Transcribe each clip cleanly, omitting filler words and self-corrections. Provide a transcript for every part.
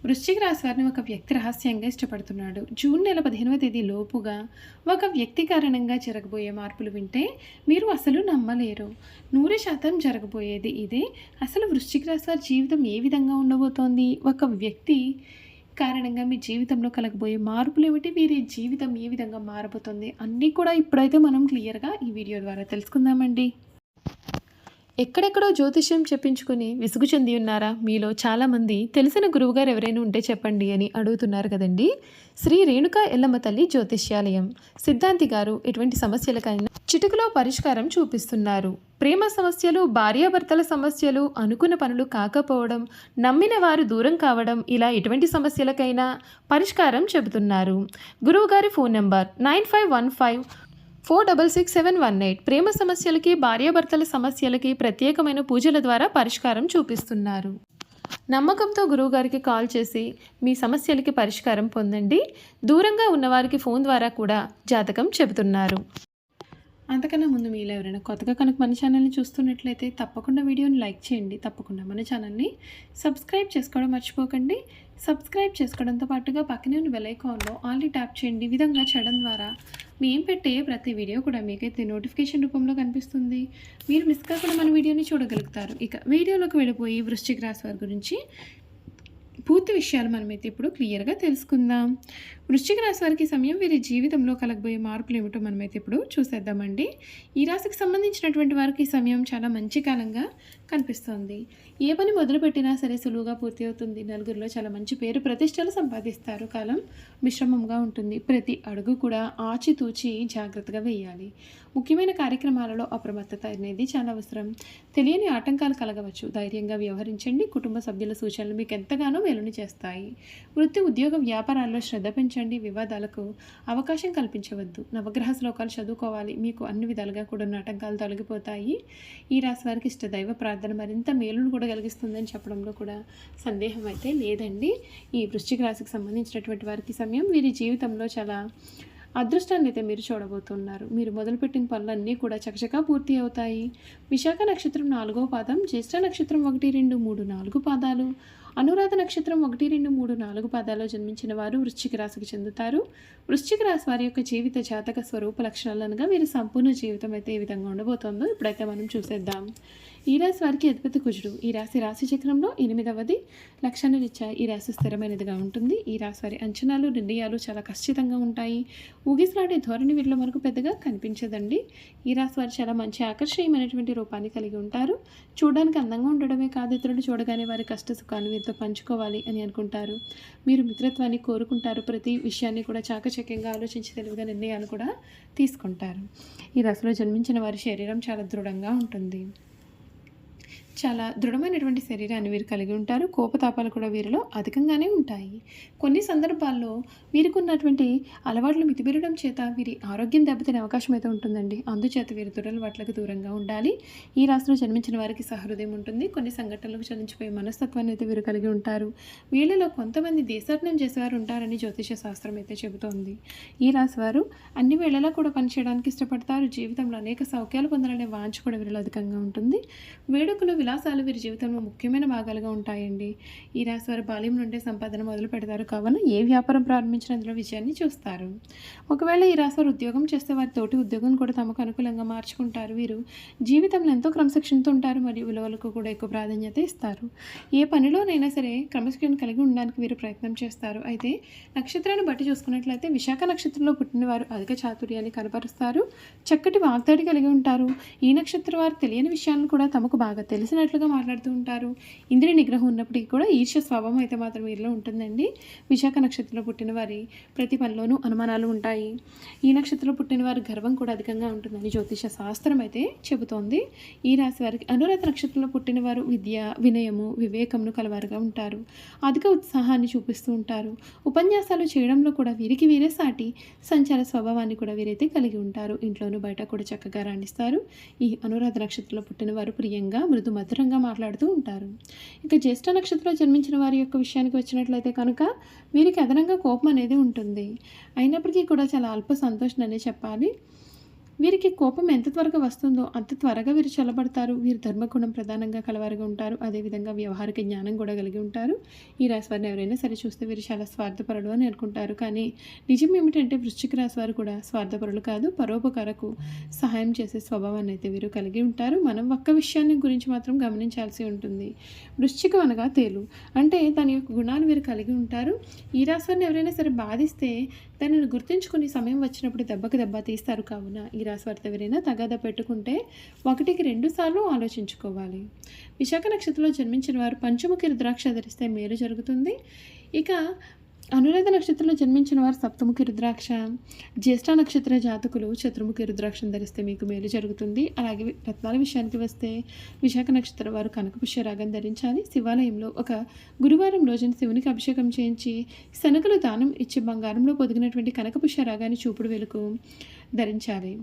వృశ్చిక రాశి వారిని ఒక వ్యక్తి రహస్యంగా ఇష్టపడుతున్నాడు. జూన్ నెల 15వ తేదీ లోపుగా ఒక వ్యక్తి కారణంగా జరగబోయే మార్పులు వింటే మీరు అసలు నమ్మలేరు. 100% జరగబోయేది ఇదే. అసలు వృశ్చిక రాశి వారి జీవితం ఏ విధంగా ఉండబోతోంది? ఒక వ్యక్తి కారణంగా మీ జీవితంలో కలగబోయే మార్పులు ఏమిటి? వీరి జీవితం ఏ విధంగా మారబోతుంది? అన్నీ కూడా ఇప్పుడైతే మనం క్లియర్గా ఈ వీడియో ద్వారా తెలుసుకుందామండి. ఎక్కడెక్కడో జ్యోతిష్యం చెప్పించుకుని విసుగు చెంది ఉన్నారా? మీలో చాలామంది తెలిసిన గురువుగారు ఎవరైనా ఉంటే చెప్పండి అని అడుగుతున్నారు కదండి. శ్రీ రేణుకా ఎల్లమ్మ తల్లి జ్యోతిష్యాలయం సిద్ధాంతి గారు ఎటువంటి సమస్యలకైనా చిటికలో పరిష్కారం చూపిస్తున్నారు. ప్రేమ సమస్యలు, భార్యాభర్తల సమస్యలు, అనుకున్న పనులు కాకపోవడం, నమ్మిన వారు దూరం కావడం, ఇలా ఎటువంటి సమస్యలకైనా పరిష్కారం చెబుతున్నారు. గురువుగారి ఫోన్ నెంబర్ 9515466718. ప్రేమ సమస్యలకి, భార్యాభర్తల సమస్యలకి ప్రత్యేకమైన పూజల ద్వారా పరిష్కారం చూపిస్తున్నారు. నమ్మకంతో గురువుగారికి కాల్ చేసి మీ సమస్యలకి పరిష్కారం పొందండి. దూరంగా ఉన్నవారికి ఫోన్ ద్వారా కూడా జాతకం చెబుతున్నారు. అంతకన్నా ముందు మీలో ఎవరైనా కొత్తగా కనుక మన ఛానల్ని చూస్తున్నట్లయితే తప్పకుండా వీడియోని లైక్ చేయండి. తప్పకుండా మన ఛానల్ని సబ్స్క్రైబ్ చేసుకోవడం మర్చిపోకండి. సబ్స్క్రైబ్ చేసుకోవడంతో పాటుగా పక్కనే ఉన్న బెల్ ఐకాన్లో ఆల్ని ట్యాప్ చేయండి. ఈ విధంగా చేయడం ద్వారా మేము పెట్టే ప్రతి వీడియో కూడా మీకైతే నోటిఫికేషన్ రూపంలో కనిపిస్తుంది. మీరు మిస్ కాకుండా మన వీడియోని చూడగలుగుతారు. ఇక వీడియోలోకి వెళ్ళిపోయి వృశ్చిక రాశి వారి గురించి పూర్తి విషయాలు మనమైతే ఇప్పుడు క్లియర్గా తెలుసుకుందాం. వృశ్చిక రాశి వారికి సమయం వీరి జీవితంలో కలగబోయే మార్పులు ఏమిటో మనమైతే ఇప్పుడు చూసేద్దామండి. ఈ రాశికి సంబంధించినటువంటి వారికి సమయం చాలా మంచి కాలంగా కనిపిస్తుంది. ఏ పని మొదలుపెట్టినా సరే సులువుగా పూర్తి అవుతుంది. నలుగురిలో చాలా మంచి పేరు ప్రతిష్టలు సంపాదిస్తారు. కాలం మిశ్రమంగా ఉంటుంది. ప్రతి అడుగు కూడా ఆచితూచి జాగ్రత్తగా వేయాలి. ముఖ్యమైన కార్యక్రమాలలో అప్రమత్తత అనేది చాలా అవసరం. తెలియని ఆటంకాలు కలగవచ్చు. ధైర్యంగా వ్యవహరించండి. కుటుంబ సభ్యుల సూచనలు మీకు ఎంతగానో మేలుని చేస్తాయి. వృత్తి, ఉద్యోగ, వ్యాపారాల్లో శ్రద్ధ పెంచండి. వివాదాలకు అవకాశం కల్పించవద్దు. నవగ్రహ శ్లోకాలు చదువుకోవాలి. మీకు అన్ని విధాలుగా కూడా ఆటంకాలు తొలగిపోతాయి. ఈ రాశి వారికి ఇష్ట దైవ ప్రార్థన మరింత మేలును కూడా కలిగిస్తుందని చెప్పడంలో కూడా సందేహం అయితే లేదండి. ఈ వృశ్చిక రాశికి సంబంధించినటువంటి వారికి సమయం వీరి జీవితంలో చాలా అదృష్టాన్ని అయితే మీరు చూడబోతున్నారు. మీరు మొదలుపెట్టిన పనులన్నీ కూడా చకచకా పూర్తి అవుతాయి. విశాఖ నక్షత్రం 4వ పాదం, జ్యేష్ఠ నక్షత్రం 1, 2, 3, 4 పాదాలు, అనురాధ నక్షత్రం 1, 2, 3, 4 పాదాల్లో జన్మించిన వారు వృశ్చిక రాశికి చెందుతారు. వృశ్చిక రాశి వారి యొక్క జీవిత జాతక స్వరూప లక్షణాలు అనగా వీరి సంపూర్ణ జీవితం అయితే ఏ విధంగా ఉండబోతోందో ఇప్పుడైతే మనం చూసేద్దాం. ఈ రాశి వారికి అధిపతి కుజుడు. ఈ రాశి చక్రంలో 8వది. లక్షణ రీత్యా ఈ రాశి స్థిరమైనదిగా ఉంటుంది. ఈ రాశి వారి అంచనాలు, నిర్ణయాలు చాలా ఖచ్చితంగా ఉంటాయి. ఊగిసలాడే ధోరణి వీరిలో మనకు పెద్దగా కనిపించదండి. ఈ రాశి వారు చాలా మంచి ఆకర్షణీయమైనటువంటి రూపాన్ని కలిగి ఉంటారు. చూడడానికి అందంగా ఉండడమే కాదు, ఇతరులు చూడగానే వారి కష్ట సుఖాలు వీరితో పంచుకోవాలి అని అనుకుంటారు. మీరు మిత్రత్వాన్ని కోరుకుంటారు. ప్రతి విషయాన్ని కూడా చాకచక్యంగా ఆలోచించి తెలివిగా నిర్ణయాలు కూడా తీసుకుంటారు. ఈ రాశిలో జన్మించిన వారి శరీరం చాలా దృఢంగా ఉంటుంది. చాలా దృఢమైనటువంటి శరీరాన్ని వీరు కలిగి ఉంటారు. కోపతాపాలు కూడా వీరిలో అధికంగానే ఉంటాయి. కొన్ని సందర్భాల్లో వీరికి ఉన్నటువంటి అలవాట్లు మితిమీరడం చేత వీరి ఆరోగ్యం దెబ్బతినే అవకాశం అయితే ఉంటుందండి. అందుచేత వీరు దురలవాట్లకు దూరంగా ఉండాలి. ఈ రాశిలో జన్మించిన వారికి సహృదయం ఉంటుంది. కొన్ని సంఘటనలకు చలించిపోయే మనస్తత్వాన్ని అయితే వీరు కలిగి ఉంటారు. వీళ్ళలో కొంతమంది దేశాటనం చేసేవారు ఉంటారని జ్యోతిష శాస్త్రం అయితే చెబుతోంది. ఈ రాశి వారు అన్ని వేళలా కూడా పనిచేయడానికి ఇష్టపడతారు. జీవితంలో అనేక సౌఖ్యాలు పొందాలనే వాంఛ కూడా వీరిలో అధికంగా ఉంటుంది. వేడుకలు, విలాసాలు వీరి జీవితంలో ముఖ్యమైన భాగాలుగా ఉంటాయండి. ఈ రాశి వారు బాల్యం నుండే సంపాదన మొదలు పెడతారు. కావున ఏ వ్యాపారం ప్రారంభించిన అందులో విజయాన్ని చూస్తారు. ఒకవేళ ఈ రాశి వారు ఉద్యోగం చేస్తే వారి తోటి ఉద్యోగం కూడా తమకు అనుకూలంగా మార్చుకుంటారు. వీరు జీవితంలో ఎంతో క్రమశిక్షణతో ఉంటారు మరియు విలువలకు కూడా ఎక్కువ ప్రాధాన్యత ఇస్తారు. ఏ పనిలోనైనా సరే క్రమశిక్షణ కలిగి ఉండడానికి వీరు ప్రయత్నం చేస్తారు. అయితే నక్షత్రాన్ని బట్టి చూసుకున్నట్లయితే విశాఖ నక్షత్రంలో పుట్టిన వారు అధిక చాతుర్యాన్ని కనపరుస్తారు. చక్కటి వాగ్దాడి కలిగి ఉంటారు. ఈ నక్షత్రం వారు తెలియని విషయాలను కూడా తమకు బాగా తెలిసినట్లుగా మాట్లాడుతూ ఉంటారు. ఇంద్రియ నిగ్రహం ఉన్నప్పటికీ కూడా ఈర్ష్య స్వభావం అయితే మాత్రం వీరిలో ఉంటుందండి. విశాఖ నక్షత్రంలో పుట్టిన వారి ప్రతి పనిలోనూ అనుమానాలు ఉంటాయి. ఈ నక్షత్రంలో పుట్టిన వారి గర్వం కూడా అధికంగా ఉంటుందని జ్యోతిష శాస్త్రం అయితే చెబుతోంది. ఈ రాశి వారికి అనురాధ నక్షత్రంలో పుట్టిన వారు విద్య, వినయము, వివేకమును కలవారుగా ఉంటారు. అధిక ఉత్సాహాన్ని చూపిస్తూ ఉంటారు. ఉపన్యాసాలు చేయడంలో కూడా వీరికి వీరే సాటి. సంచార స్వభావాన్ని కూడా వీరైతే కలిగి ఉంటారు. ఇంట్లోనూ బయట కూడా చక్కగా రాణిస్తారు. ఈ అనురాధ నక్షత్రంలో పుట్టిన వారు ప్రియంగా, మృదు మధురంగా మాట్లాడుతూ ఉంటారు. ఇక జ్యేష్ఠ నక్షత్రంలో జన్మించిన వారి యొక్క విషయానికి వచ్చినట్లయితే కనుక వీరికి అదనంగా కోపం అనేది ఉంటుంది. అయినప్పటికీ కూడా చాలా అల్ప సంతోషం అనే చెప్పాలి. వీరికి కోపం ఎంత త్వరగా వస్తుందో అంత త్వరగా వీరు చల్లబడతారు. వీరు ధర్మగుణం ప్రధానంగా కలవారుగా ఉంటారు. అదేవిధంగా వ్యవహారిక జ్ఞానం కూడా కలిగి ఉంటారు. ఈ రాశి వారిని ఎవరైనా సరే చూస్తే వీరు చాలా స్వార్థపరుడు అని అనుకుంటారు. కానీ నిజం ఏమిటంటే వృశ్చిక రాశి వారు కూడా స్వార్థపరులు కాదు, పరోపకారకు సహాయం చేసే స్వభావాన్ని అయితే వీరు కలిగి ఉంటారు. మనం ఒక్క విషయాన్ని గురించి మాత్రం గమనించాల్సి ఉంటుంది. వృశ్చికం అనగా తేలు, అంటే దాని యొక్క గుణాలు వీరు కలిగి ఉంటారు. ఈ రాశి వారిని ఎవరైనా సరే బాధిస్తే దానిని గుర్తుంచుకుని సమయం వచ్చినప్పుడు దెబ్బకి దెబ్బ తీస్తారు. కావున ఈ రాశి వారితో ఎవరైనా తగాదా పెట్టుకుంటే 1కి 2 సార్లు ఆలోచించుకోవాలి. విశాఖ నక్షత్రంలో జన్మించిన వారు పంచముఖి రుద్రాక్ష ధరిస్తే మేలు జరుగుతుంది. ఇక అనురాధ నక్షత్రంలో జన్మించిన వారు సప్తముఖి రుద్రాక్ష, జ్యేష్ఠ నక్షత్ర జాతకులు చతుర్ముఖి రుద్రాక్షను ధరిస్తే మీకు మేలు జరుగుతుంది. అలాగే రత్నాల విషయానికి వస్తే విశాఖ నక్షత్రం వారు కనకపుష్య రాగం ధరించాలి. శివాలయంలో ఒక గురువారం రోజున శివునికి అభిషేకం చేయించి శనగలు దానం ఇచ్చి బంగారంలో పొదిగినటువంటి కనకపుష్య రాగాన్ని చూపుడు వేలుకు ధరించాలి.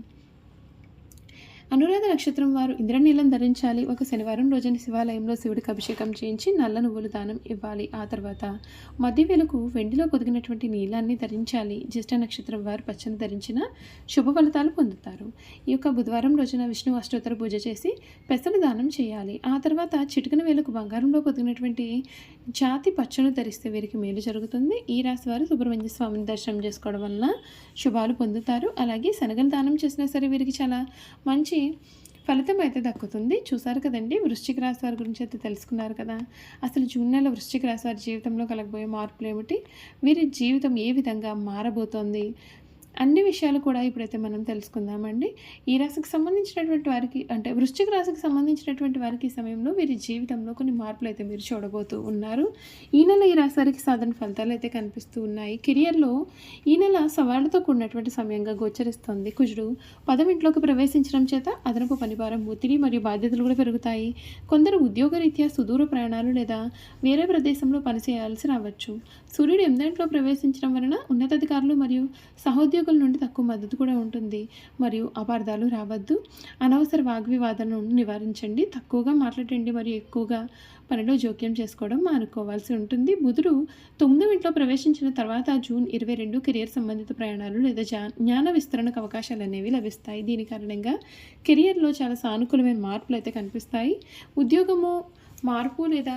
అనురాధ నక్షత్రం వారు ఇంద్రనీలం ధరించాలి. ఒక శనివారం రోజున శివాలయంలో శివుడికి అభిషేకం చేయించి నల్ల నువ్వులు దానం ఇవ్వాలి. ఆ తర్వాత మధ్య వేలకు వెండిలో పొదిగినటువంటి నీలాన్ని ధరించాలి. జ్యేష్ఠ నక్షత్రం వారు పచ్చని ధరించిన శుభ ఫలితాలు పొందుతారు. ఈ యొక్క బుధవారం రోజున విష్ణు అష్టోత్తర పూజ చేసి పెసలు దానం చేయాలి. ఆ తర్వాత చిటికన వేలకు బంగారంలో పొదిగినటువంటి జాతి పచ్చను ధరిస్తే వీరికి మేలు జరుగుతుంది. ఈ రాశి వారు సుబ్రహ్మణ్య స్వామిని దర్శనం చేసుకోవడం వలన శుభాలు పొందుతారు. అలాగే శనగలు దానం చేసినా సరే వీరికి చాలా మంచి ఫలితం అయితే దక్కుతుంది. చూసారు కదండి, వృశ్చిక రాశి వారి గురించి అయితే తెలుసుకున్నారు కదా. అసలు జూన్ నెల వృశ్చిక రాశి వారి జీవితంలో కలగబోయే మార్పులు ఏమిటి, వీరి జీవితం ఏ విధంగా మారబోతోంది, అన్ని విషయాలు కూడా ఇప్పుడైతే మనం తెలుసుకుందామండి. ఈ రాశికి సంబంధించినటువంటి వారికి, అంటే వృశ్చిక రాశికి సంబంధించినటువంటి వారికి ఈ సమయంలో వీరి జీవితంలో కొన్ని మార్పులు అయితే మీరు చూడబోతూ ఉన్నారు. ఈ నెల ఈ రాశి వారికి సాధారణ ఫలితాలు అయితే కనిపిస్తూ ఉన్నాయి. కెరియర్లో ఈ నెల సవాళ్లతో కూడినటువంటి సమయంగా గోచరిస్తోంది. కుజుడు 10వ ఇంట్లోకి ప్రవేశించడం చేత అదనపు పనిభారం, ఒత్తిడి మరియు బాధ్యతలు కూడా పెరుగుతాయి. కొందరు ఉద్యోగరీత్యా సుదూర ప్రయాణాలు లేదా వేరే ప్రదేశంలో పనిచేయాల్సి రావచ్చు. సూర్యుడు 8వ ఇంట్లో ప్రవేశించడం వలన ఉన్నతాధికారులు మరియు సహోద్యోగుల నుండి తక్కువ మద్దతు కూడా ఉంటుంది. మరియు అపార్థాలు రావద్దు. అనవసర వాగ్వివాదాలను నివారించండి. తక్కువగా మాట్లాడండి మరియు ఎక్కువగా పనిలో జోక్యం చేసుకోవడం మానుకోవాల్సి ఉంటుంది. బుధుడు 9వ ఇంట్లో ప్రవేశించిన తర్వాత జూన్ 22 కెరియర్ సంబంధిత ప్రయాణాలు లేదా జ్ఞాన విస్తరణకు అవకాశాలు అనేవి లభిస్తాయి. దీని కారణంగా కెరియర్లో చాలా సానుకూలమైన మార్పులు అయితే కనిపిస్తాయి. ఉద్యోగము మార్పు లేదా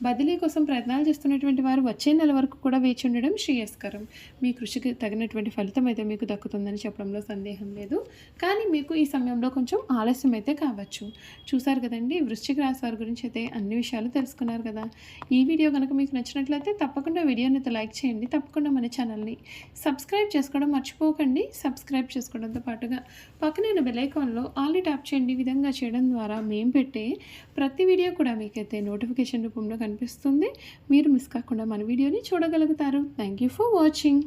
బదిలీ కోసం ప్రయత్నాలు చేస్తున్నటువంటి వారు వచ్చే నెల వరకు కూడా వేచి ఉండడం శ్రేయస్కరం. మీ కృషికి తగినటువంటి ఫలితం అయితే మీకు దక్కుతుందని చెప్పడంలో సందేహం లేదు. కానీ మీకు ఈ సమయంలో కొంచెం ఆలస్యం అయితే కావచ్చు. చూసారు కదండి, వృశ్చిక రాశి వారి గురించి అయితే అన్ని విషయాలు తెలుసుకున్నారు కదా. ఈ వీడియో కనుక మీకు నచ్చినట్లయితే తప్పకుండా వీడియోని అయితే లైక్ చేయండి. తప్పకుండా మన ఛానల్ని సబ్స్క్రైబ్ చేసుకోవడం మర్చిపోకండి. సబ్స్క్రైబ్ చేసుకోవడంతో పాటుగా పక్కనే బెల్ ఐకాన్లో ఆల్ని ట్యాప్ చేయండి. ఈ విధంగా చేయడం ద్వారా మేము పెట్టే ప్రతి వీడియో కూడా మీకైతే నోటిఫికేషన్ రూపంలో కనిపిస్తుంది. మీరు మిస్ కాకుండా మన వీడియోని చూడగలుగుతారు. Thank you for watching.